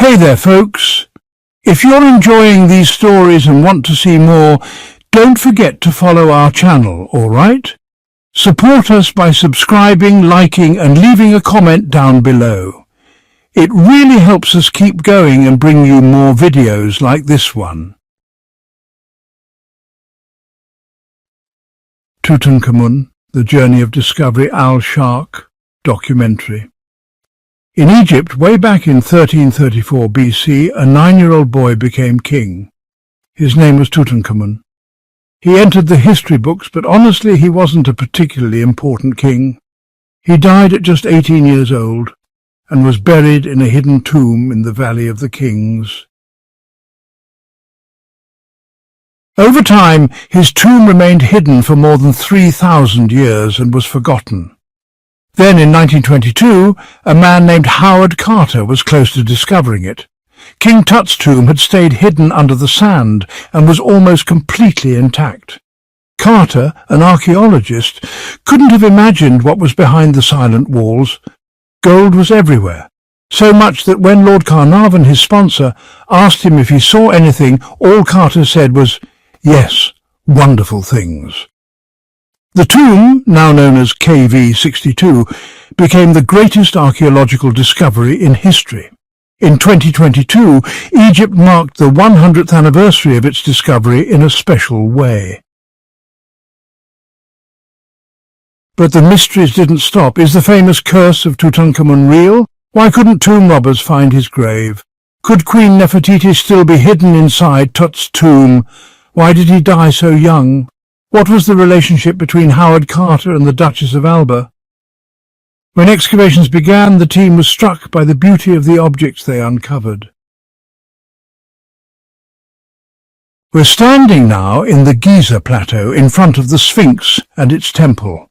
Hey there, folks. If you're enjoying these stories and want to see more, don't forget to follow our channel, all right? Support us by subscribing, liking, and leaving a comment down below. It really helps us keep going and bring you more videos like this one. Tutankhamun, The Journey of Discovery, Al-Sharq documentary. In Egypt, way back in 1334 BC, a 9-year-old boy became king. His name was Tutankhamun. He entered the history books, but honestly he wasn't a particularly important king. He died at just 18 years old and was buried in a hidden tomb in the Valley of the Kings. Over time, his tomb remained hidden for more than 3,000 years and was forgotten. Then in 1922, a man named Howard Carter was close to discovering it. King Tut's tomb had stayed hidden under the sand and was almost completely intact. Carter, an archaeologist, couldn't have imagined what was behind the silent walls. Gold was everywhere, so much that when Lord Carnarvon, his sponsor, asked him if he saw anything, all Carter said was, "Yes, wonderful things." The tomb, now known as KV62, became the greatest archaeological discovery in history. In 2022, Egypt marked the 100th anniversary of its discovery in a special way. But the mysteries didn't stop. Is the famous curse of Tutankhamun real? Why couldn't tomb robbers find his grave? Could Queen Nefertiti still be hidden inside Tut's tomb? Why did he die so young? What was the relationship between Howard Carter and the Duchess of Alba? When excavations began, the team was struck by the beauty of the objects they uncovered. We're standing now in the Giza Plateau in front of the Sphinx and its temple.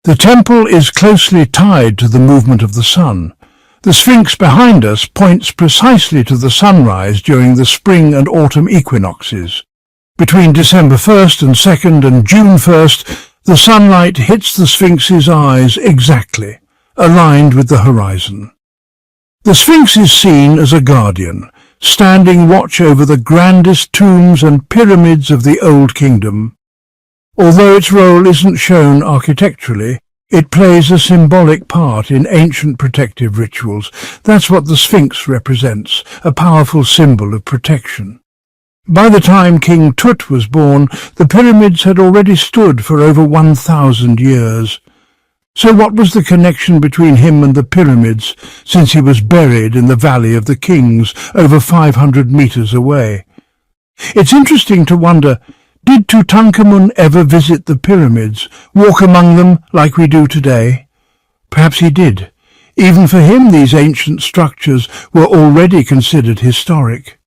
The temple is closely tied to the movement of the sun. The Sphinx behind us points precisely to the sunrise during the spring and autumn equinoxes. Between December 1st and 2nd and June 1st, the sunlight hits the Sphinx's eyes exactly, aligned with the horizon. The Sphinx is seen as a guardian, standing watch over the grandest tombs and pyramids of the Old Kingdom. Although its role isn't shown architecturally, it plays a symbolic part in ancient protective rituals. That's what the Sphinx represents, a powerful symbol of protection. By the time King Tut was born, the pyramids had already stood for over 1,000 years. So what was the connection between him and the pyramids, since he was buried in the Valley of the Kings, over 500 meters away? It's interesting to wonder, did Tutankhamun ever visit the pyramids, walk among them like we do today? Perhaps he did. Even for him, these ancient structures were already considered historic.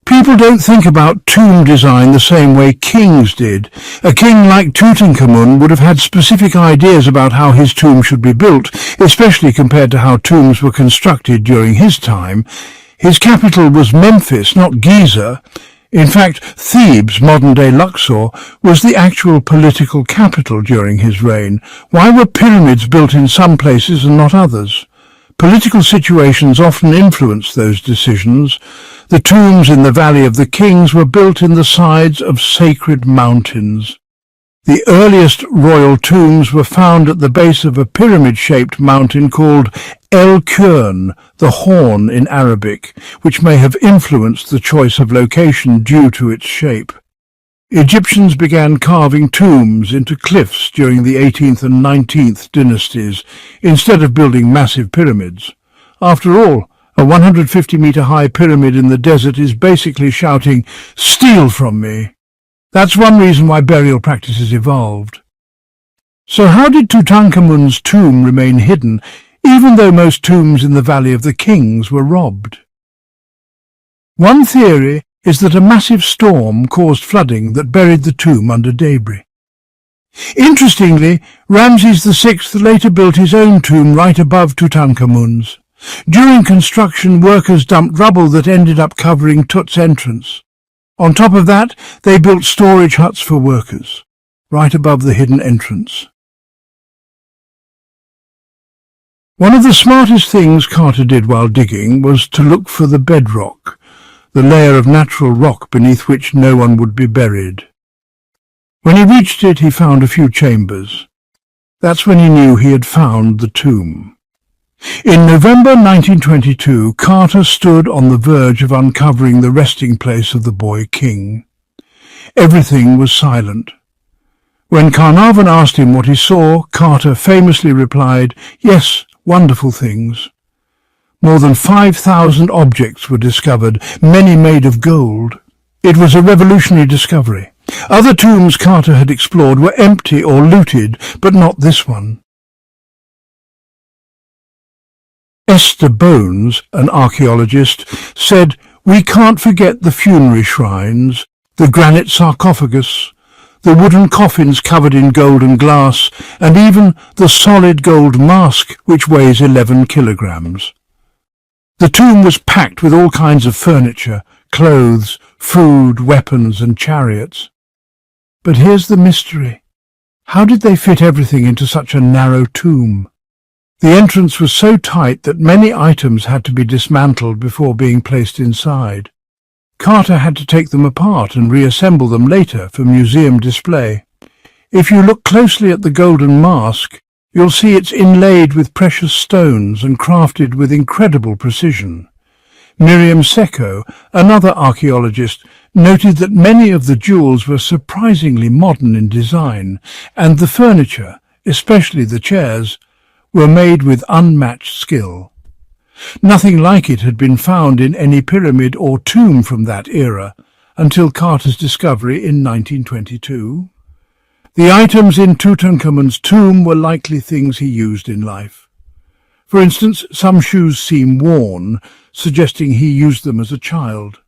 People don't think about tomb design the same way kings did. A king like Tutankhamun would have had specific ideas about how his tomb should be built, especially compared to how tombs were constructed during his time. His capital was Memphis, not Giza. In fact, Thebes, modern-day Luxor, was the actual political capital during his reign. Why were pyramids built in some places and not others? Political situations often influenced those decisions. The tombs in the Valley of the Kings were built in the sides of sacred mountains. The earliest royal tombs were found at the base of a pyramid-shaped mountain called El Qurn, the Horn in Arabic, which may have influenced the choice of location due to its shape. Egyptians began carving tombs into cliffs during the 18th and 19th dynasties, instead of building massive pyramids. After all, a 150-meter-high pyramid in the desert is basically shouting, "Steal from me." That's one reason why burial practices evolved. So how did Tutankhamun's tomb remain hidden, even though most tombs in the Valley of the Kings were robbed? One theory is that a massive storm caused flooding that buried the tomb under debris. Interestingly, Ramses VI later built his own tomb right above Tutankhamun's. During construction, workers dumped rubble that ended up covering Tut's entrance. On top of that, they built storage huts for workers, right above the hidden entrance. One of the smartest things Carter did while digging was to look for the bedrock, the layer of natural rock beneath which no one would be buried. When he reached it, he found a few chambers. That's when he knew he had found the tomb. In November 1922, Carter stood on the verge of uncovering the resting place of the boy king. Everything was silent. When Carnarvon asked him what he saw, Carter famously replied, "Yes, wonderful things." More than 5,000 objects were discovered, many made of gold. It was a revolutionary discovery. Other tombs Carter had explored were empty or looted, but not this one. Esther Bones, an archaeologist, said, "We can't forget the funerary shrines, the granite sarcophagus, the wooden coffins covered in gold and glass, and even the solid gold mask which weighs 11 kilograms. The tomb was packed with all kinds of furniture, clothes, food, weapons and chariots. But here's the mystery. How did they fit everything into such a narrow tomb? The entrance was so tight that many items had to be dismantled before being placed inside. Carter had to take them apart and reassemble them later for museum display. If you look closely at the golden mask, you'll see it's inlaid with precious stones and crafted with incredible precision. Miriam Secco, another archaeologist, noted that many of the jewels were surprisingly modern in design, and the furniture, especially the chairs, were made with unmatched skill. Nothing like it had been found in any pyramid or tomb from that era until Carter's discovery in 1922. The items in Tutankhamun's tomb were likely things he used in life. For instance, some shoes seem worn, suggesting he used them as a child.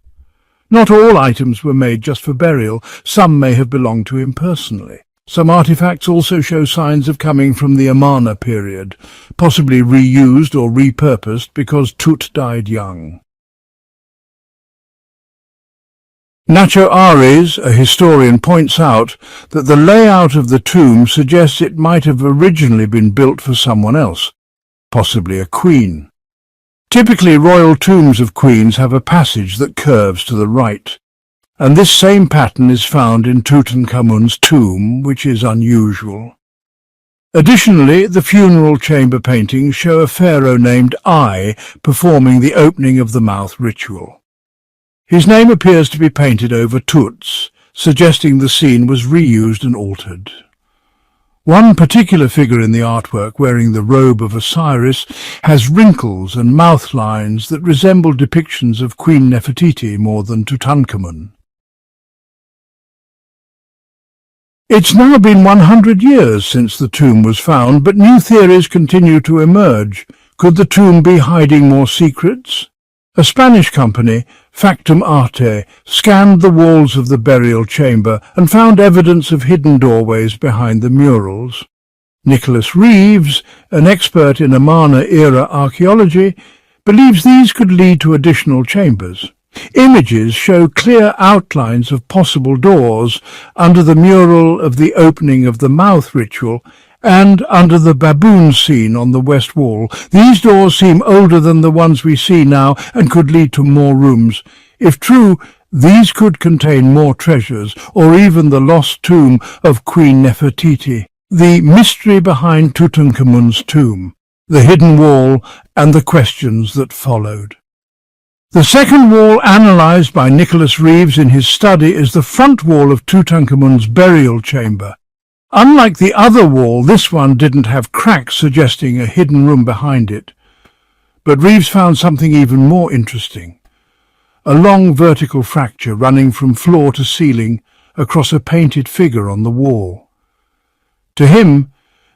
Not all items were made just for burial. Some may have belonged to him personally. Some artifacts also show signs of coming from the Amarna period, possibly reused or repurposed because Tut died young. Nacho Ares, a historian, points out that the layout of the tomb suggests it might have originally been built for someone else, possibly a queen. Typically, royal tombs of queens have a passage that curves to the right, and this same pattern is found in Tutankhamun's tomb, which is unusual. Additionally, the funeral chamber paintings show a pharaoh named Ai performing the opening of the mouth ritual. His name appears to be painted over Tut's, suggesting the scene was reused and altered. One particular figure in the artwork, wearing the robe of Osiris, has wrinkles and mouth lines that resemble depictions of Queen Nefertiti more than Tutankhamun. It's now been 100 years since the tomb was found, but new theories continue to emerge. Could the tomb be hiding more secrets? A Spanish company, Factum Arte, scanned the walls of the burial chamber and found evidence of hidden doorways behind the murals. Nicholas Reeves, an expert in Amarna-era archaeology, believes these could lead to additional chambers. Images show clear outlines of possible doors under the mural of the opening of the mouth ritual and under the baboon scene on the west wall. These doors seem older than the ones we see now and could lead to more rooms. If true, these could contain more treasures, or even the lost tomb of Queen Nefertiti. The mystery behind Tutankhamun's tomb, the hidden wall, and the questions that followed. The second wall analysed by Nicholas Reeves in his study is the front wall of Tutankhamun's burial chamber. Unlike the other wall, this one didn't have cracks suggesting a hidden room behind it. But Reeves found something even more interesting. A long vertical fracture running from floor to ceiling across a painted figure on the wall. To him,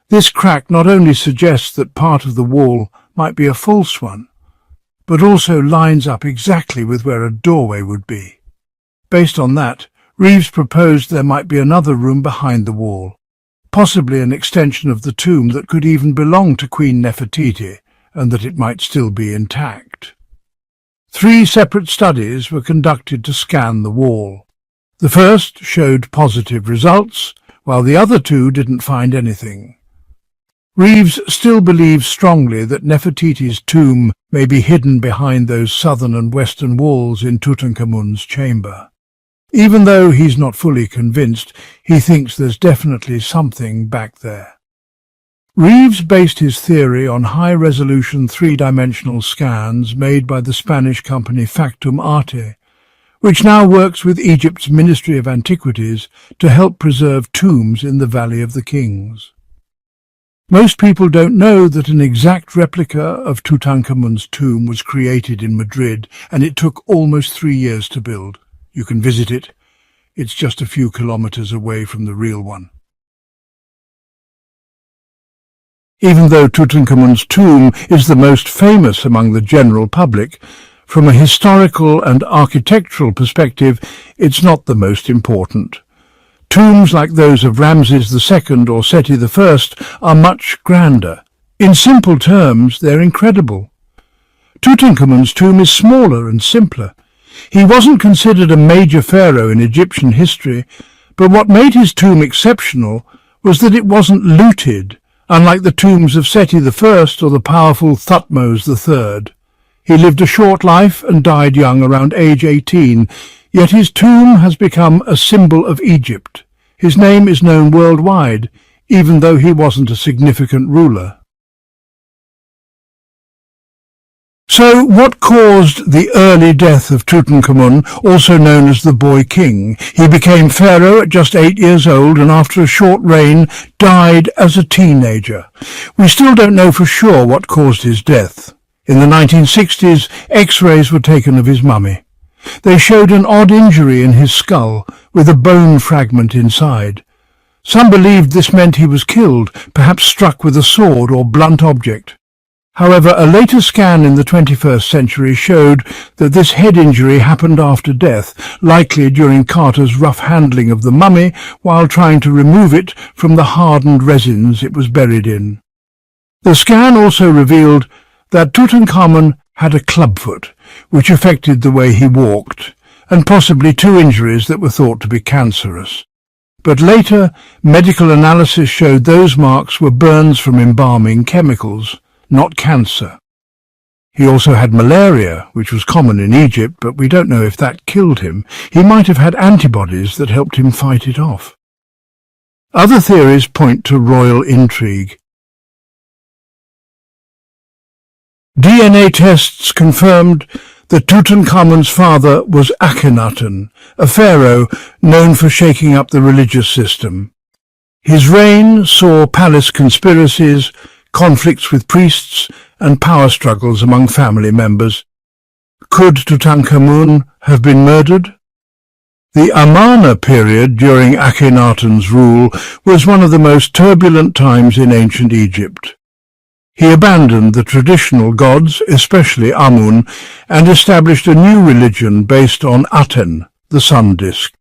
this crack not only suggests that part of the wall might be a false one, but also lines up exactly with where a doorway would be. Based on that, Reeves proposed there might be another room behind the wall, possibly an extension of the tomb that could even belong to Queen Nefertiti, and that it might still be intact. 3 separate studies were conducted to scan the wall. The first showed positive results, while the other 2 didn't find anything. Reeves still believes strongly that Nefertiti's tomb may be hidden behind those southern and western walls in Tutankhamun's chamber. Even though he's not fully convinced, he thinks there's definitely something back there. Reeves based his theory on high-resolution three-dimensional scans made by the Spanish company Factum Arte, which now works with Egypt's Ministry of Antiquities to help preserve tombs in the Valley of the Kings. Most people don't know that an exact replica of Tutankhamun's tomb was created in Madrid, and it took almost 3 years to build. You can visit it. It's just a few kilometers away from the real one. Even though Tutankhamun's tomb is the most famous among the general public, from a historical and architectural perspective, it's not the most important. Tombs like those of Ramses II or Seti I are much grander. In simple terms, they're incredible. Tutankhamun's tomb is smaller and simpler. He wasn't considered a major pharaoh in Egyptian history, but what made his tomb exceptional was that it wasn't looted, unlike the tombs of Seti I or the powerful Thutmose III. He lived a short life and died young, around age 18, yet his tomb has become a symbol of Egypt. His name is known worldwide, even though he wasn't a significant ruler. So what caused the early death of Tutankhamun, also known as the Boy King? He became pharaoh at just 8 years old and after a short reign died as a teenager. We still don't know for sure what caused his death. In the 1960s, X-rays were taken of his mummy. They showed an odd injury in his skull, with a bone fragment inside. Some believed this meant he was killed, perhaps struck with a sword or blunt object. However, a later scan in the 21st century showed that this head injury happened after death, likely during Carter's rough handling of the mummy while trying to remove it from the hardened resins it was buried in. The scan also revealed that Tutankhamun had a clubfoot, which affected the way he walked, and possibly 2 injuries that were thought to be cancerous. But later, medical analysis showed those marks were burns from embalming chemicals, not cancer. He also had malaria, which was common in Egypt, but we don't know if that killed him. He might have had antibodies that helped him fight it off. Other theories point to royal intrigue. DNA tests confirmed that Tutankhamun's father was Akhenaten, a pharaoh known for shaking up the religious system. His reign saw palace conspiracies, conflicts with priests, and power struggles among family members. Could Tutankhamun have been murdered? The Amarna period during Akhenaten's rule was one of the most turbulent times in ancient Egypt. He abandoned the traditional gods, especially Amun, and established a new religion based on Aten, the sun disk.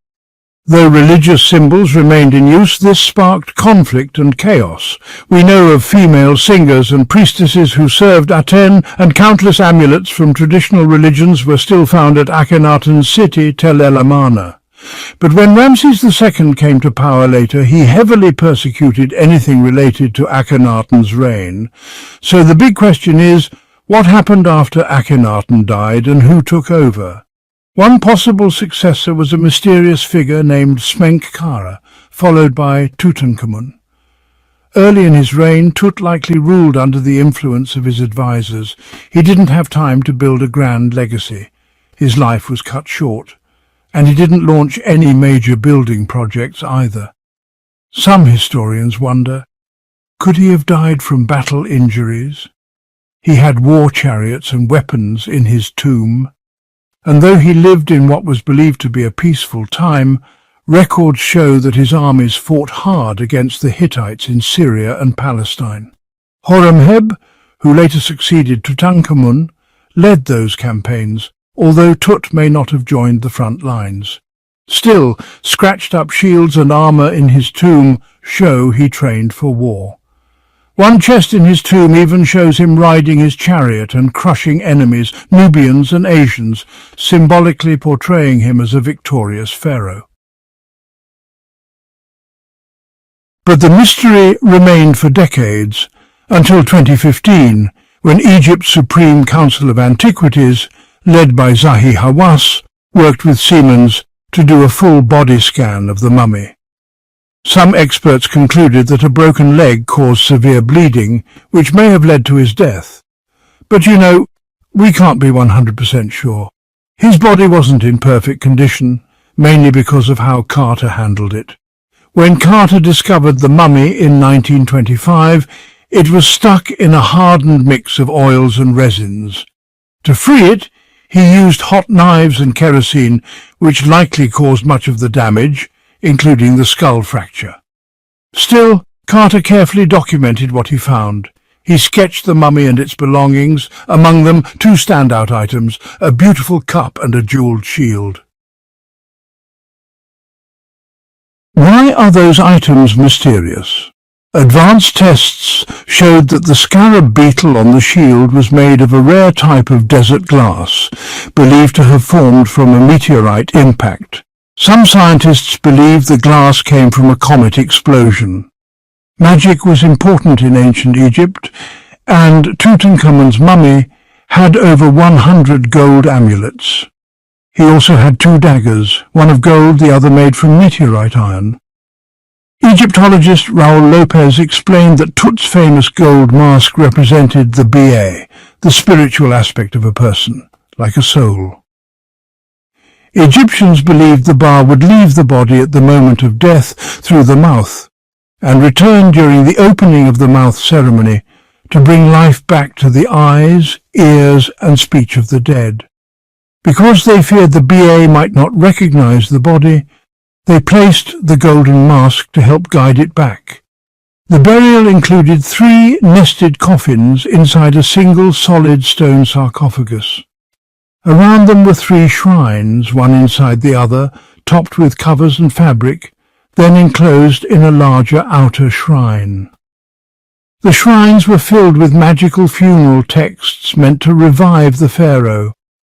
Though religious symbols remained in use, this sparked conflict and chaos. We know of female singers and priestesses who served Aten, and countless amulets from traditional religions were still found at Akhenaten's city, Tel El Amarna. But when Ramses II came to power later, he heavily persecuted anything related to Akhenaten's reign. So the big question is, what happened after Akhenaten died and who took over? One possible successor was a mysterious figure named Smenkhkare, followed by Tutankhamun. Early in his reign, Tut likely ruled under the influence of his advisors. He didn't have time to build a grand legacy. His life was cut short, and he didn't launch any major building projects either. Some historians wonder, could he have died from battle injuries? He had war chariots and weapons in his tomb, and though he lived in what was believed to be a peaceful time, records show that his armies fought hard against the Hittites in Syria and Palestine. Horemheb, who later succeeded Tutankhamun, led those campaigns, although Tut may not have joined the front lines. Still, scratched-up shields and armour in his tomb show he trained for war. One chest in his tomb even shows him riding his chariot and crushing enemies, Nubians and Asians, symbolically portraying him as a victorious pharaoh. But the mystery remained for decades. until 2015, when Egypt's Supreme Council of Antiquities, led by Zahi Hawass, worked with Siemens to do a full body scan of the mummy. Some experts concluded that a broken leg caused severe bleeding, which may have led to his death. But we can't be 100% sure. His body wasn't in perfect condition, mainly because of how Carter handled it. When Carter discovered the mummy in 1925, it was stuck in a hardened mix of oils and resins. To free it, he used hot knives and kerosene, which likely caused much of the damage, including the skull fracture. Still, Carter carefully documented what he found. He sketched the mummy and its belongings, among them 2 standout items, a beautiful cup and a jewelled shield. Why are those items mysterious? Advanced tests showed that the scarab beetle on the shield was made of a rare type of desert glass, believed to have formed from a meteorite impact. Some scientists believe the glass came from a comet explosion. Magic was important in ancient Egypt, and Tutankhamun's mummy had over 100 gold amulets. He also had 2 daggers, one of gold, the other made from meteorite iron. Egyptologist Raul Lopez explained that Tut's famous gold mask represented the Ba, the spiritual aspect of a person, like a soul. Egyptians believed the Ba would leave the body at the moment of death through the mouth, and return during the opening of the mouth ceremony to bring life back to the eyes, ears, and speech of the dead. Because they feared the Ba might not recognize the body, they placed the golden mask to help guide it back. The burial included 3 nested coffins inside a single solid stone sarcophagus. Around them were 3 shrines, one inside the other, topped with covers and fabric, then enclosed in a larger outer shrine. The shrines were filled with magical funeral texts meant to revive the pharaoh,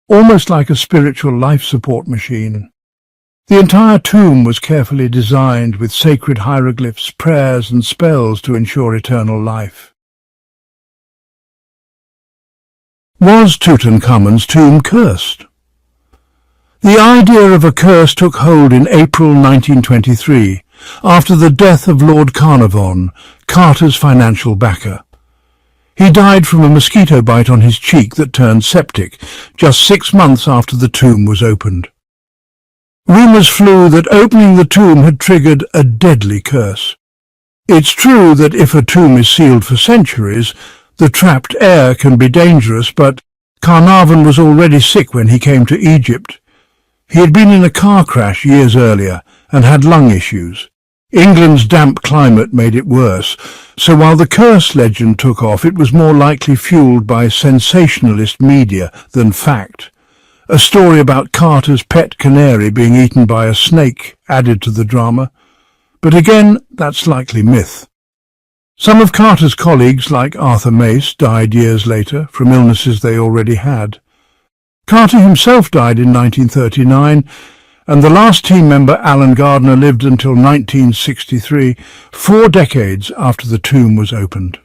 almost like a spiritual life support machine. The entire tomb was carefully designed with sacred hieroglyphs, prayers, and spells to ensure eternal life. Was Tutankhamun's tomb cursed? The idea of a curse took hold in April 1923, after the death of Lord Carnarvon, Carter's financial backer. He died from a mosquito bite on his cheek that turned septic, just 6 months after the tomb was opened. Rumours flew that opening the tomb had triggered a deadly curse. It's true that if a tomb is sealed for centuries, the trapped air can be dangerous, but Carnarvon was already sick when he came to Egypt. He had been in a car crash years earlier and had lung issues. England's damp climate made it worse, so while the curse legend took off, it was more likely fueled by sensationalist media than fact. A story about Carter's pet canary being eaten by a snake added to the drama, but again, that's likely myth. Some of Carter's colleagues, like Arthur Mace, died years later from illnesses they already had. Carter himself died in 1939, and the last team member, Alan Gardner, lived until 1963, 4 decades after the tomb was opened.